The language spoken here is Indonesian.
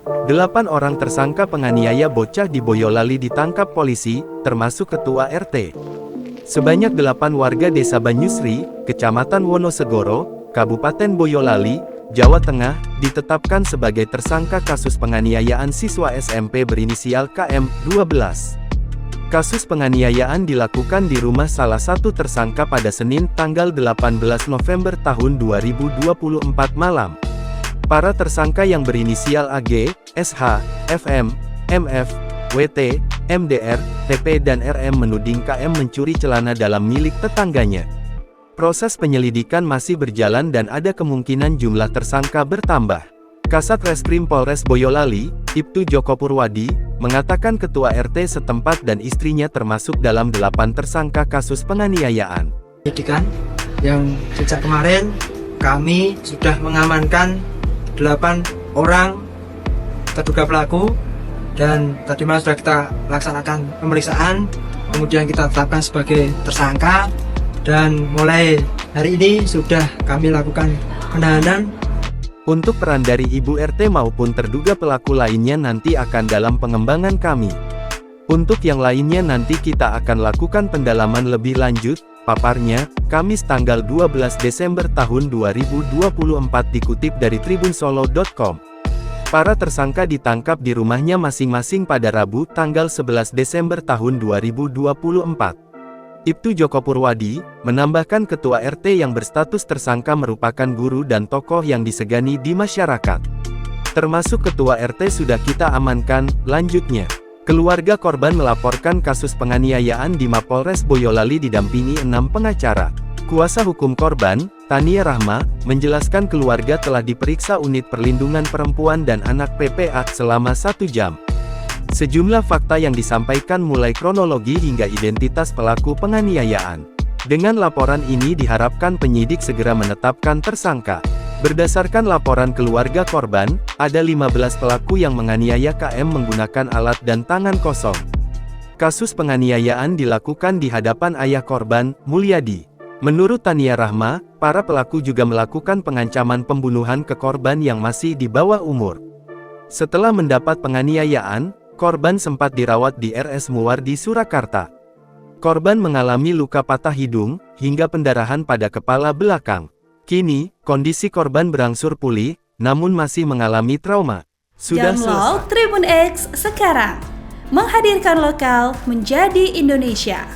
8 orang tersangka penganiaya bocah di Boyolali ditangkap polisi, termasuk ketua RT. Sebanyak 8 warga desa Banyusri, Kecamatan Wonosegoro, Kabupaten Boyolali, Jawa Tengah, ditetapkan sebagai tersangka kasus penganiayaan siswa SMP berinisial KM12. Kasus penganiayaan dilakukan di rumah salah satu tersangka pada Senin tanggal 18 November tahun 2024 malam. Para tersangka yang berinisial AG, SH, FM, MF, WT, MDR, TP dan RM menuding KM mencuri celana dalam milik tetangganya. Proses penyelidikan masih berjalan dan ada kemungkinan jumlah tersangka bertambah. Kasat Reskrim Polres Boyolali, Ibtu Joko Purwadi, mengatakan ketua RT setempat dan istrinya termasuk dalam 8 tersangka kasus penganiayaan. Penyidikan yang sejak kemarin kami sudah mengamankan 8 orang terduga pelaku dan tadi malam sudah kita laksanakan pemeriksaan, kemudian kita tetapkan sebagai tersangka dan mulai hari ini sudah kami lakukan penahanan. Untuk peran dari Ibu RT maupun terduga pelaku lainnya nanti akan dalam pengembangan kami. Untuk yang lainnya nanti kita akan lakukan pendalaman lebih lanjut, paparnya, Kamis tanggal 12 Desember tahun 2024 dikutip dari tribunsolo.com. Para tersangka ditangkap di rumahnya masing-masing pada Rabu tanggal 11 Desember tahun 2024. Ibtu Joko Purwadi, menambahkan ketua RT yang berstatus tersangka merupakan guru dan tokoh yang disegani di masyarakat. Termasuk ketua RT sudah kita amankan, lanjutnya. Keluarga korban melaporkan kasus penganiayaan di Mapolres Boyolali didampingi 6 pengacara. Kuasa hukum korban, Tania Rahma, menjelaskan keluarga telah diperiksa unit perlindungan perempuan dan anak PPA selama 1 jam. Sejumlah fakta yang disampaikan mulai kronologi hingga identitas pelaku penganiayaan. Dengan laporan ini diharapkan penyidik segera menetapkan tersangka. Berdasarkan laporan keluarga korban, ada 15 pelaku yang menganiaya KM menggunakan alat dan tangan kosong. Kasus penganiayaan dilakukan di hadapan ayah korban, Mulyadi. Menurut Tania Rahma, para pelaku juga melakukan pengancaman pembunuhan ke korban yang masih di bawah umur. Setelah mendapat penganiayaan, korban sempat dirawat di RS Muwardi Surakarta. Korban mengalami luka patah hidung, hingga pendarahan pada kepala belakang. Kini, kondisi korban berangsur pulih, namun masih mengalami trauma. Sudah Download selesai. Tribun X sekarang. Menghadirkan lokal menjadi Indonesia.